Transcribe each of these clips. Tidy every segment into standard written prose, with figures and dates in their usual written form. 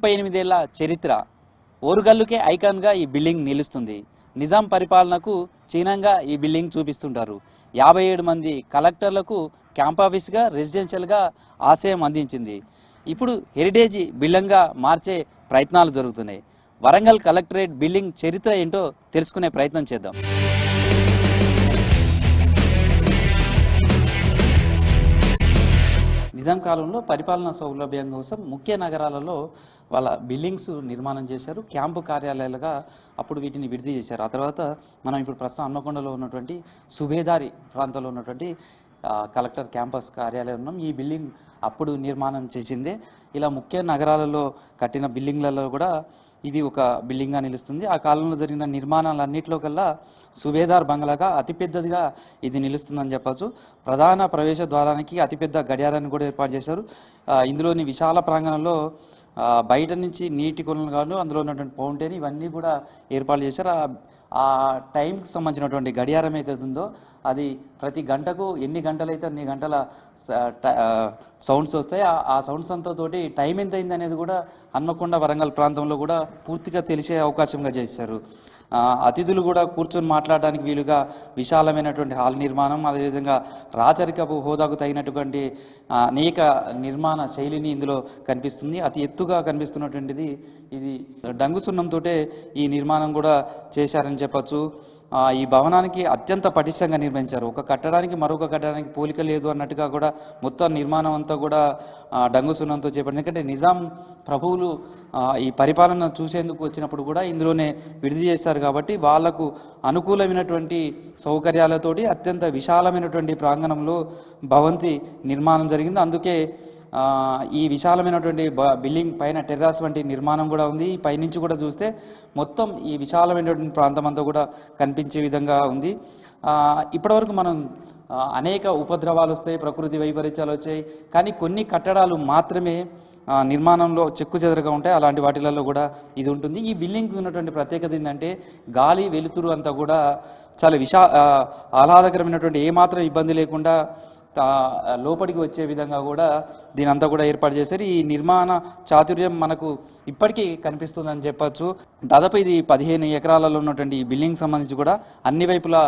38 ఏళ్ల చరిత్ర ఓరుగల్లుకే ఐకాన్గా ఈ బిల్డింగ్ నిలుస్తుంది. నిజాం పరిపాలనకు చిహ్నంగా ఈ బిల్డింగ్ చూపిస్తుంటారు. 57 మంది కలెక్టర్లకు క్యాంప్ ఆఫీస్గా రెసిడెన్షియల్గా ఆశయం అందించింది. ఇప్పుడు హెరిటేజ్ బిల్డింగ్గా మార్చే ప్రయత్నాలు జరుగుతున్నాయి. వరంగల్ కలెక్టరేట్ బిల్డింగ్ చరిత్ర ఏంటో తెలుసుకునే ప్రయత్నం చేద్దాం. నిజాం కాలంలో పరిపాలనా సౌలభ్యం కోసం ముఖ్య నగరాలలో వాళ్ళ బిల్డింగ్స్ నిర్మాణం చేశారు. క్యాంపు కార్యాలయాలుగా అప్పుడు వీటిని విడిది చేశారు. ఆ తర్వాత మనం ఇప్పుడు ప్రస్తుతం హన్మకొండలో ఉన్నటువంటి సుబేదారి ప్రాంతంలో ఉన్నటువంటి కలెక్టర్ క్యాంపస్ కార్యాలయం ఉన్నాం. ఈ బిల్డింగ్ అప్పుడు నిర్మాణం చేసిందే. ఇలా ముఖ్య నగరాలలో కట్టిన బిల్డింగ్లలో కూడా ఇది ఒక బిల్డింగ్గా నిలుస్తుంది. ఆ కాలంలో జరిగిన నిర్మాణాలన్నింటిలో కల్లా సుబేదార్ బంగ్లాగా అతిపెద్దదిగా ఇది నిలుస్తుందని చెప్పచ్చు. ప్రధాన ప్రవేశ ద్వారానికి అతిపెద్ద గడియారాన్ని కూడా ఏర్పాటు చేశారు. ఇందులోని విశాల ప్రాంగణంలో బయట నుంచి నీటి కొలను కాదు, అందులో ఉన్నటువంటి ఫౌంటైన్ ఇవన్నీ కూడా ఏర్పాటు చేశారు. ఆ టైంకి సంబంధించినటువంటి గడియారం అయితే ఉందో అది ప్రతి గంటకు ఎన్ని గంటలైతే అన్ని గంటల సౌండ్స్ వస్తాయి. ఆ సౌండ్స్ అంతతోటి టైం ఎంత అయింది అనేది కూడా హన్మకొండ వరంగల్ ప్రాంతంలో కూడా పూర్తిగా తెలిసే అవకాశంగా చేశారు. అతిథులు కూడా కూర్చొని మాట్లాడడానికి వీలుగా విశాలమైనటువంటి హాల్ నిర్మాణం, అదేవిధంగా రాచరికపు హోదాకు తగినటువంటి అనేక నిర్మాణ శైలిని ఇందులో కనిపిస్తుంది. అతి ఎత్తుగా కనిపిస్తున్నటువంటిది ఇది డంగు సున్నంతో ఈ నిర్మాణం కూడా చేశారని చెప్పచ్చు. ఈ భవనానికి అత్యంత పటిష్టంగా నిర్మించారు. ఒక కట్టడానికి మరొక కట్టడానికి పోలిక లేదు అన్నట్టుగా కూడా మొత్తం నిర్మాణం అంతా కూడా డంగు సున్నంతో చేపట్టింది. ఎందుకంటే నిజాం ప్రభువులు ఈ పరిపాలన చూసేందుకు వచ్చినప్పుడు కూడా ఇందులోనే విడిది చేశారు కాబట్టి వాళ్లకు అనుకూలమైనటువంటి సౌకర్యాలతోటి అత్యంత విశాలమైనటువంటి ప్రాంగణంలో భవంతి నిర్మాణం జరిగింది. అందుకే ఈ విశాలమైనటువంటి బిల్డింగ్ పైన టెర్రాస్ వంటి నిర్మాణం కూడా ఉంది. ఈ పైనుంచి కూడా చూస్తే మొత్తం ఈ విశాలమైనటువంటి ప్రాంతం అంతా కూడా కనిపించే విధంగా ఉంది. ఇప్పటివరకు మనం అనేక ఉపద్రవాలు వస్తాయి, ప్రకృతి వైపరీత్యాలు వచ్చాయి, కానీ కొన్ని కట్టడాలు మాత్రమే నిర్మాణంలో చెక్కు చెదరగా ఉంటాయి. అలాంటి వాటిలలో కూడా ఇది ఉంటుంది. ఈ బిల్డింగ్కి ఉన్నటువంటి ప్రత్యేకత ఏంటంటే గాలి వెలుతురు అంతా కూడా చాలా ఆహ్లాదకరమైనటువంటి ఏమాత్రం ఇబ్బంది లేకుండా లోపలికి వచ్చే విధంగా కూడా దీని అంతా కూడా ఏర్పాటు చేశారు. ఈ నిర్మాణ చాతుర్యం మనకు ఇప్పటికీ కనిపిస్తుందని చెప్పచ్చు. దాదాపు ఇది 15 ఎకరాలలో ఉన్నటువంటి ఈ బిల్డింగ్ సంబంధించి కూడా అన్ని వైపులా,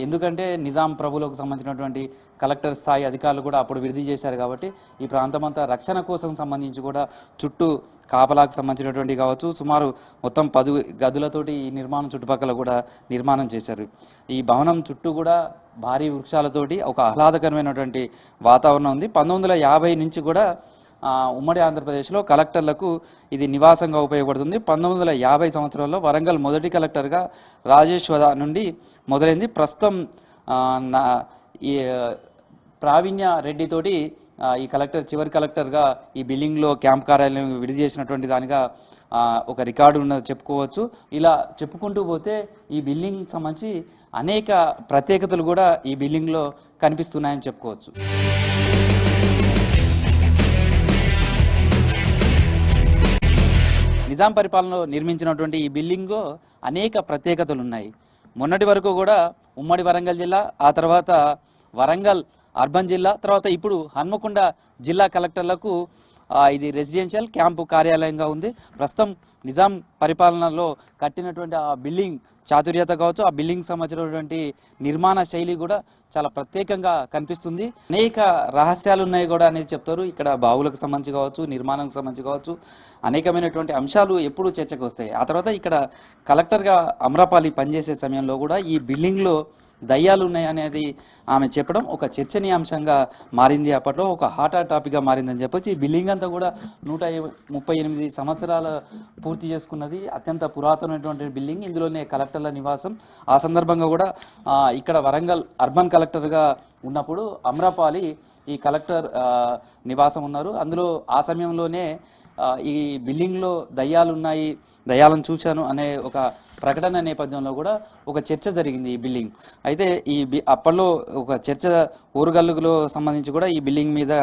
ఎందుకంటే నిజాం ప్రభులకు సంబంధించినటువంటి కలెక్టర్ స్థాయి అధికారులు కూడా అప్పుడు విడిది చేశారు కాబట్టి ఈ ప్రాంతం అంతా రక్షణ కోసం సంబంధించి కూడా చుట్టూ కాపలాకు సంబంధించినటువంటి కావచ్చు సుమారు మొత్తం 10 గదులతోటి ఈ నిర్మాణం చుట్టుపక్కల కూడా నిర్మాణం చేశారు. ఈ భవనం చుట్టూ కూడా భారీ వృక్షాలతోటి ఒక ఆహ్లాదకరమైనటువంటి వాతావరణం ఉంది. 1950 నుంచి కూడా ఉమ్మడి ఆంధ్రప్రదేశ్లో కలెక్టర్లకు ఇది నివాసంగా ఉపయోగపడుతుంది. 1950 సంవత్సరంలో వరంగల్ మొదటి కలెక్టర్గా రాజేశ్వర నుండి మొదలైంది. ప్రస్తుతం ఈ ప్రావీణ్య రెడ్డితోటి ఈ కలెక్టర్ చివరి కలెక్టర్గా ఈ బిల్డింగ్లో క్యాంప్ కార్యాలయం విడిది చేసినటువంటి దానిగా ఒక రికార్డు ఉన్నది చెప్పుకోవచ్చు. ఇలా చెప్పుకుంటూ పోతే ఈ బిల్డింగ్ సంబంధించి అనేక ప్రత్యేకతలు కూడా ఈ బిల్డింగ్లో కనిపిస్తున్నాయని చెప్పుకోవచ్చు. నిజాం పరిపాలనలో నిర్మించినటువంటి ఈ బిల్డింగ్లో అనేక ప్రత్యేకతలు ఉన్నాయి. మొన్నటి వరకు కూడా ఉమ్మడి వరంగల్ జిల్లా, ఆ తర్వాత వరంగల్ అర్బన్ జిల్లా, తర్వాత ఇప్పుడు హన్మకొండ జిల్లా కలెక్టర్లకు ఇది రెసిడెన్షియల్ క్యాంపు కార్యాలయంగా ఉంది. ప్రస్తుతం నిజాం పరిపాలనలో కట్టినటువంటి ఆ బిల్డింగ్ చాతుర్యత కావచ్చు, ఆ బిల్డింగ్ సంబంధించినటువంటి నిర్మాణ శైలి కూడా చాలా ప్రత్యేకంగా కనిపిస్తుంది. అనేక రహస్యాలు ఉన్నాయి కూడా అనేది చెప్తారు. ఇక్కడ బావులకు సంబంధించి కావచ్చు, నిర్మాణానికి సంబంధించి కావచ్చు, అనేకమైనటువంటి అంశాలు ఎప్పుడూ చర్చకు వస్తాయి. ఆ తర్వాత ఇక్కడ కలెక్టర్గా అమ్రపాలి పనిచేసే సమయంలో కూడా ఈ బిల్డింగ్లో దయ్యాలు ఉన్నాయి అనేది ఆమె చెప్పడం ఒక చర్చనీయాంశంగా మారింది. అప్పట్లో ఒక హాట్ టాపిక్గా మారిందని చెప్పొచ్చు. ఈ బిల్డింగ్ అంతా కూడా 138 సంవత్సరాలు పూర్తి చేసుకున్నది. అత్యంత పురాతనమైనటువంటి బిల్డింగ్. ఇందులోనే కలెక్టర్ల నివాసం. ఆ సందర్భంగా కూడా ఇక్కడ వరంగల్ అర్బన్ కలెక్టర్గా ఉన్నప్పుడు అమ్రపాలి ఈ కలెక్టర్ నివాసం ఉన్నారు. అందులో ఆ సమయంలోనే ఈ బిల్డింగ్లో దయ్యాలు ఉన్నాయి, దయ్యాలను చూశాను అనే ఒక ప్రకటన నేపథ్యంలో కూడా ఒక చర్చ జరిగింది ఈ బిల్డింగ్. అయితే అప్పట్లో ఒక చర్చ ఓరుగల్లులో సంబంధించి కూడా ఈ బిల్డింగ్ మీద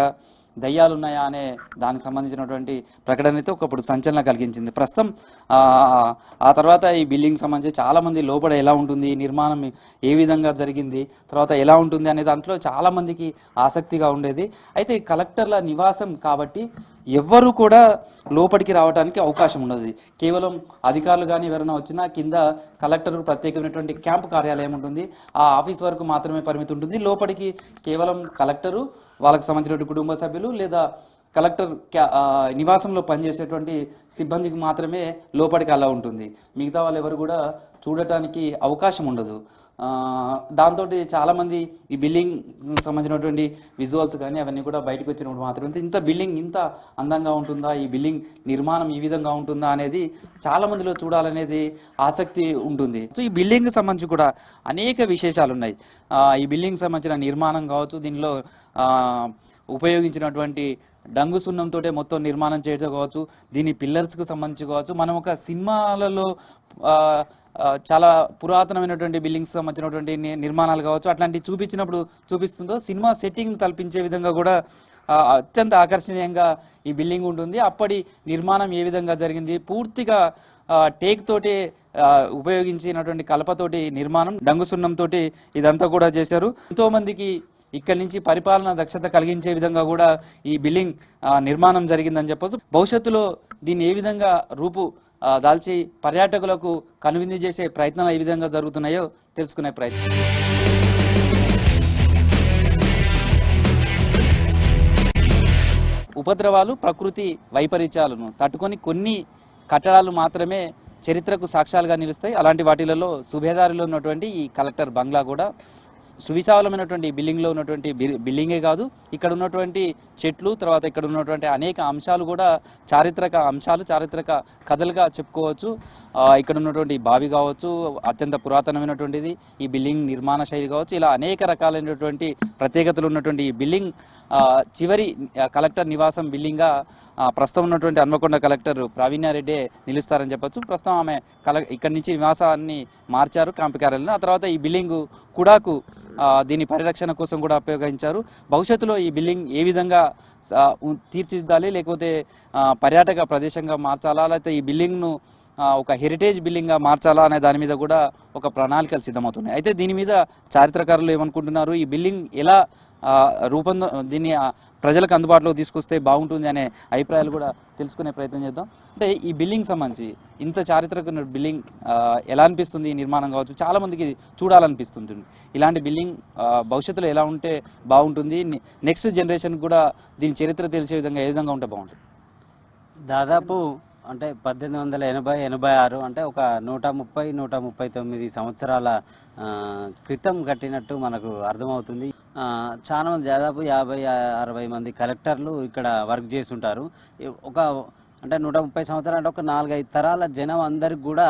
దయ్యాలున్నాయా అనే దానికి సంబంధించినటువంటి ప్రకటన అయితే ఒకప్పుడు సంచలనం కలిగించింది. ప్రస్తుతం ఆ తర్వాత ఈ బిల్డింగ్ సంబంధించి చాలామంది లోపల ఎలా ఉంటుంది, నిర్మాణం ఏ విధంగా జరిగింది, తర్వాత ఎలా ఉంటుంది అనే దాంట్లో చాలామందికి ఆసక్తిగా ఉండేది. అయితే కలెక్టర్ల నివాసం కాబట్టి ఎవ్వరు కూడా లోపలికి రావడానికి అవకాశం ఉండదు. కేవలం అధికారులు కానీ ఎవరైనా వచ్చినా కింద కలెక్టర్ ప్రత్యేకమైనటువంటి క్యాంపు కార్యాలయం ఉంటుంది, ఆ ఆఫీస్ వరకు మాత్రమే పరిమితి ఉంటుంది. లోపలికి కేవలం కలెక్టరు, వాళ్ళకి సంబంధించిన కుటుంబ సభ్యులు లేదా కలెక్టర్ నివాసంలో పనిచేసేటువంటి సిబ్బందికి మాత్రమే లోపలికి అలా ఉంటుంది. మిగతా వాళ్ళు ఎవరు కూడా చూడటానికి అవకాశం ఉండదు. దాంతో చాలామంది ఈ బిల్డింగ్ సంబంధించినటువంటి విజువల్స్ కానీ అవన్నీ కూడా బయటకు వచ్చినప్పుడు మాత్రమే ఇంత బిల్డింగ్ ఇంత అందంగా ఉంటుందా, ఈ బిల్డింగ్ నిర్మాణం ఈ విధంగా ఉంటుందా అనేది చాలామందిలో చూడాలనేది ఆసక్తి ఉంటుంది. సో ఈ బిల్డింగ్ సంబంధించి కూడా అనేక విశేషాలు ఉన్నాయి. ఈ బిల్డింగ్ సంబంధించిన నిర్మాణం కావచ్చు, దీనిలో ఉపయోగించినటువంటి డంగు సున్నంతో మొత్తం నిర్మాణం చేయడం కావచ్చు, దీని పిల్లర్స్కు సంబంధించి కావచ్చు, మనం ఒక సినిమాలలో చాలా పురాతనమైనటువంటి బిల్డింగ్స్ సంబంధించినటువంటి నిర్మాణాలు కావచ్చు, అట్లాంటివి చూపిస్తుందో సినిమా సెట్టింగ్ కల్పించే విధంగా కూడా అత్యంత ఆకర్షణీయంగా ఈ బిల్డింగ్ ఉంటుంది. అప్పటి నిర్మాణం ఏ విధంగా జరిగింది, పూర్తిగా టేక్ తోటి ఉపయోగించినటువంటి కలపతోటి నిర్మాణం, డంగు సున్నంతో ఇదంతా కూడా చేశారు. ఎంతో మందికి ఇక్కడి నుంచి పరిపాలన దక్షత కలిగించే విధంగా కూడా ఈ బిల్డింగ్ నిర్మాణం జరిగిందని చెప్పొచ్చు. భవిష్యత్తులో దీన్ని ఏ విధంగా దాల్చి పర్యాటకులకు కనువిందు చేసే ప్రయత్నాలు ఏ విధంగా జరుగుతున్నాయో తెలుసుకునే ప్రయత్నం. ఉపద్రవాలు, ప్రకృతి వైపరీత్యాలను తట్టుకొని కొన్ని కట్టడాలు మాత్రమే చరిత్రకు సాక్ష్యాలుగా నిలుస్తాయి. అలాంటి వాటిలలో సుబేదారిలో ఉన్నటువంటి ఈ కలెక్టర్ బంగ్లా కూడా సువిశాలమైనటువంటి బిల్డింగ్లో ఉన్నటువంటి బిల్డింగే కాదు, ఇక్కడ ఉన్నటువంటి చెట్లు, తర్వాత ఇక్కడ ఉన్నటువంటి అనేక అంశాలు కూడా చారిత్రక అంశాలు, చారిత్రక కథలుగా చెప్పుకోవచ్చు. ఇక్కడ ఉన్నటువంటి బావి కావచ్చు, అత్యంత పురాతనమైనటువంటిది, ఈ బిల్డింగ్ నిర్మాణ శైలి కావచ్చు, ఇలా అనేక రకాలైనటువంటి ప్రత్యేకతలు ఉన్నటువంటి ఈ బిల్డింగ్ చివరి కలెక్టర్ నివాసం బిల్డింగ్గా ప్రస్తుతం ఉన్నటువంటి హన్మకొండ కలెక్టర్ ప్రావీణ్యారెడ్డి నిలుస్తారని చెప్పొచ్చు. ప్రస్తుతం ఆమె ఇక్కడి నుంచి నివాసాన్ని మార్చారు క్యాంపు కార్యాలయం. ఆ తర్వాత ఈ బిల్డింగ్ కూడాకు దీని పరిరక్షణ కోసం కూడా ఉపయోగించారు. భవిష్యత్తులో ఈ బిల్డింగ్ ఏ విధంగా తీర్చిదిద్దాలి, లేకపోతే పర్యాటక ప్రదేశంగా మార్చాలా, లేకపోతే ఈ బిల్డింగ్ను ఒక హెరిటేజ్ బిల్డింగ్గా మార్చాలా అనే దాని మీద కూడా ఒక ప్రణాళికలు సిద్ధమవుతున్నాయి. అయితే దీని మీద చారిత్రకారులు ఏమనుకుంటున్నారు, ఈ బిల్డింగ్ ఎలా దీన్ని ప్రజలకు అందుబాటులోకి తీసుకొస్తే బాగుంటుంది అనే అభిప్రాయాలు కూడా తెలుసుకునే ప్రయత్నం చేద్దాం. అంటే ఈ బిల్డింగ్ సంబంధించి ఇంత చారిత్రక బిల్డింగ్ ఎలా అనిపిస్తుంది, ఈ నిర్మాణం కావచ్చు, చాలామందికి చూడాలనిపిస్తుంది. ఇలాంటి బిల్డింగ్ భవిష్యత్తులో ఎలా ఉంటే బాగుంటుంది, నెక్స్ట్ జనరేషన్ కూడా దీని చరిత్ర తెలిసే విధంగా ఏ విధంగా ఉంటే బాగుంటుంది? దాదాపు అంటే 1886 అంటే ఒక 139 సంవత్సరాల క్రితం కట్టినట్టు మనకు అర్థమవుతుంది. చాలా మంది దాదాపు 50-60 మంది కలెక్టర్లు ఇక్కడ వర్క్ చేసి ఉంటారు. ఒక అంటే 130 సంవత్సరాలు అంటే ఒక 4-5 తరాల జనం అందరికి కూడా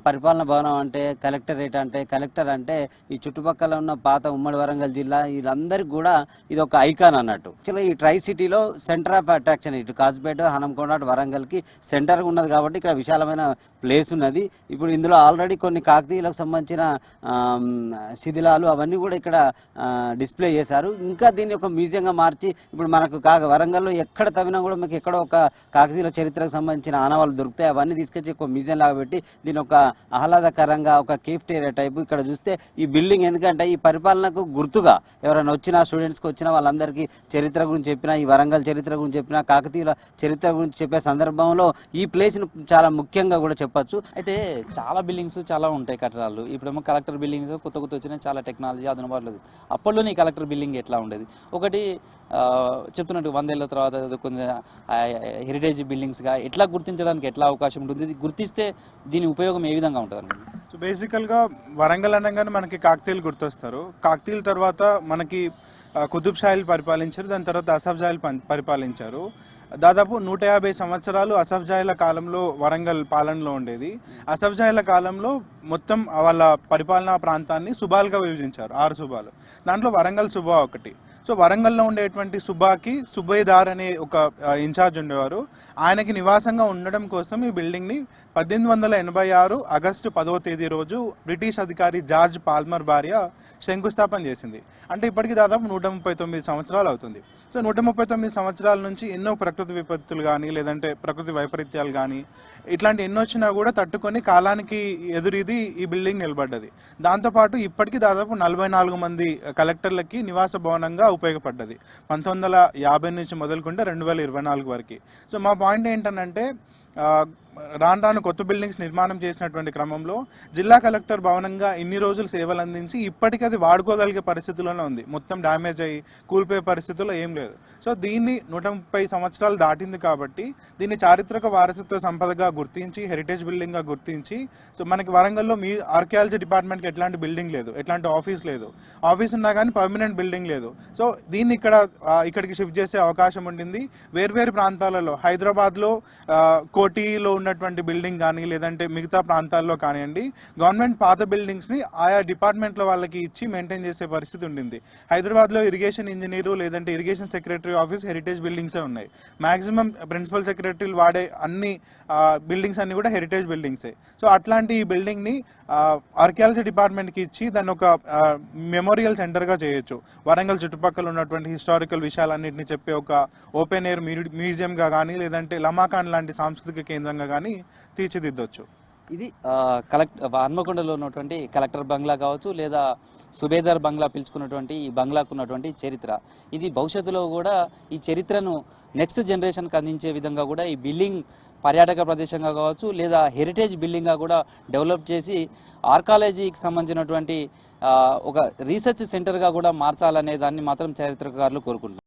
పరిపాలన భవనం అంటే కలెక్టరేట్ అంటే కలెక్టర్ అంటే ఈ చుట్టుపక్కల ఉన్న పాత ఉమ్మడి వరంగల్ జిల్లా వీళ్ళందరికీ కూడా ఇది ఒక ఐకాన్ అన్నట్టు. యాక్చువల్గా ఈ ట్రై సిటీలో సెంటర్ ఆఫ్ అట్రాక్షన్ ఇటు కాజ్పేట, హనంకొండ, వరంగల్కి సెంటర్గా ఉన్నది కాబట్టి ఇక్కడ విశాలమైన ప్లేస్ ఉన్నది. ఇప్పుడు ఇందులో ఆల్రెడీ కొన్ని కాకతీయులకు సంబంధించిన శిథిలాలు అవన్నీ కూడా ఇక్కడ డిస్ప్లే చేశారు. ఇంకా దీన్ని ఒక మ్యూజియంగా మార్చి ఇప్పుడు మనకు వరంగల్లో ఎక్కడ తవ్వినా కూడా మీకు ఎక్కడో ఒక కాకతీయుల చరిత్రకు సంబంధించిన ఆనవాళ్ళు దొరుకుతాయి. అవన్నీ తీసుకొచ్చి ఒక మ్యూజియం లాగా పెట్టి దీని ఒక ఆహ్లాదకరంగా ఒక కేఫ్టేరియా టైపు ఇక్కడ చూస్తే ఈ బిల్డింగ్ ఎందుకంటే ఈ పరిపాలనకు గుర్తుగా ఎవరైనా వచ్చినా స్టూడెంట్స్కి వచ్చినా వాళ్ళందరికీ చరిత్ర గురించి చెప్పినా, ఈ వరంగల్ చరిత్ర గురించి చెప్పినా, కాకతీయుల చరిత్ర గురించి చెప్పే సందర్భంలో ఈ ప్లేస్ను చాలా ముఖ్యంగా కూడా చెప్పచ్చు. అయితే చాలా బిల్డింగ్స్ చాలా ఉంటాయి కట్టడాలు. ఇప్పుడేమో కలెక్టర్ బిల్డింగ్స్ కొత్త వచ్చినాయి, చాలా టెక్నాలజీ అందుబాటులో. అప్పట్లోనే ఈ కలెక్టర్ బిల్డింగ్ ఎట్లా ఉండేది? ఒకటి చెప్తున్నట్టు 100 ఏళ్ళ తర్వాత కొన్ని హెరిటేజ్ బిల్డింగ్స్గా ఎట్లా గుర్తించడానికి ఎట్లా అవకాశం ఉంటుంది, గుర్తిస్తే దీని ఉపయోగం ఏ విధంగా ఉంటుంది అనుకుంటున్నాను? సో బేసికల్గా వరంగల్ అనగానే మనకి కాకతీయులు గుర్తొస్తారు. కాకతీయుల తర్వాత మనకి కుతుబ్ షాహీలు పరిపాలించారు, దాని తర్వాత అసఫ్ జాహీలు పరిపాలించారు. దాదాపు 150 సంవత్సరాలు అసఫ్ జాహీల కాలంలో వరంగల్ పాలనలో ఉండేది. అసఫ్ జాహీల కాలంలో మొత్తం వాళ్ళ పరిపాలనా ప్రాంతాన్ని సుబాలుగా విభజించారు, 6 సుబాలు. దాంట్లో వరంగల్ సుబా ఒకటి. సో వరంగల్లో ఉండేటువంటి సుబేదార్ అనే ఒక ఇన్ఛార్జ్ ఉండేవారు. ఆయనకి నివాసంగా ఉండడం కోసం ఈ బిల్డింగ్ని 1886 ఆగస్టు 10వ తేదీ రోజు బ్రిటిష్ అధికారి జార్జ్ పాల్మర్ భార్య శంకుస్థాపన చేసింది. అంటే ఇప్పటికి దాదాపు 139 సంవత్సరాలు అవుతుంది. సో 139 సంవత్సరాల నుంచి ఎన్నో ప్రకృతి విపత్తులు కానీ లేదంటే ప్రకృతి వైపరీత్యాలు కానీ ఇట్లాంటి ఎన్నో వచ్చినా కూడా తట్టుకొని కాలానికి ఎదురీది ఈ బిల్డింగ్ నిలబడ్డది. దాంతోపాటు ఇప్పటికీ దాదాపు 44 మంది కలెక్టర్లకి నివాస భవనంగా ఉపయోగపడ్డది 1950 నుంచి మొదలుకుంటే 2024 వరకు. సో మా పాయింట్ ఏంటంటే రాను రాను కొత్త బిల్డింగ్స్ నిర్మాణం చేసినటువంటి క్రమంలో జిల్లా కలెక్టర్ భవనంగా ఇన్ని రోజులు సేవలు అందించి ఇప్పటికీ అది వాడుకోగలిగే పరిస్థితుల్లోనే ఉంది. మొత్తం డ్యామేజ్ అయ్యి కూలిపోయే పరిస్థితుల్లో ఏం లేదు. సో దీన్ని 130 సంవత్సరాలు దాటింది కాబట్టి దీన్ని చారిత్రక వారసత్వ సంపదగా గుర్తించి హెరిటేజ్ బిల్డింగ్గా గుర్తించి సో మనకి వరంగల్లో మీ ఆర్కియాలజీ డిపార్ట్మెంట్కి ఎట్లాంటి బిల్డింగ్ లేదు, ఎట్లాంటి ఆఫీస్ లేదు, ఆఫీస్ ఉన్నా కానీ పర్మనెంట్ బిల్డింగ్ లేదు. సో దీన్ని ఇక్కడికి షిఫ్ట్ చేసే అవకాశం ఉండింది. వేర్వేరు ప్రాంతాలలో హైదరాబాద్లో కోటిలో ఉన్నటువంటి బిల్డింగ్ కానీ లేదంటే మిగతా ప్రాంతాల్లో కానివ్వండి గవర్నమెంట్ పాత బిల్డింగ్స్ని ఆయా డిపార్ట్మెంట్ల వాళ్ళకి ఇచ్చి మెయింటైన్ చేసే పరిస్థితి ఉండింది. హైదరాబాద్లో ఇరిగేషన్ ఇంజనీరు లేదంటే ఇరిగేషన్ సెక్రటరీ ఆఫీస్ హెరిటేజ్ బిల్డింగ్సే ఉన్నాయి. మ్యాక్సిమం ప్రిన్సిపల్ సెక్రటరీలు వాడే అన్ని బిల్డింగ్స్ అన్ని కూడా హెరిటేజ్ బిల్డింగ్సే. సో అట్లాంటి ఈ బిల్డింగ్ని ఆర్కియాలజీ డిపార్ట్మెంట్కి ఇచ్చి దాన్ని ఒక మెమోరియల్ సెంటర్గా చేయొచ్చు. వరంగల్ చుట్టుపక్కల ఉన్నటువంటి హిస్టారికల్ విషయాలన్నింటినీ చెప్పే ఒక ఓపెన్ ఎయిర్ మ్యూజియంగా కానీ లేదంటే లమాకాన్ లాంటి సాంస్కృతిక కేంద్రంగా కానీ తీర్చిదిద్దొచ్చు. ఇది హన్మకొండలో ఉన్నటువంటి కలెక్టర్ బంగ్లా కావచ్చు లేదా సుబేదార్ బంగ్లా పిలుచుకున్నటువంటి ఈ బంగ్లాకు ఉన్నటువంటి చరిత్ర, ఇది భవిష్యత్తులో కూడా ఈ చరిత్రను నెక్స్ట్ జనరేషన్కి అందించే విధంగా కూడా ఈ బిల్డింగ్ పర్యాటక ప్రదేశంగా కావచ్చు లేదా హెరిటేజ్ బిల్డింగ్గా కూడా డెవలప్ చేసి ఆర్కాలజీకి సంబంధించినటువంటి ఒక రీసెర్చ్ సెంటర్గా కూడా మార్చాలనే దాన్ని మాత్రం చరిత్రకారులు కోరుకుంటున్నారు.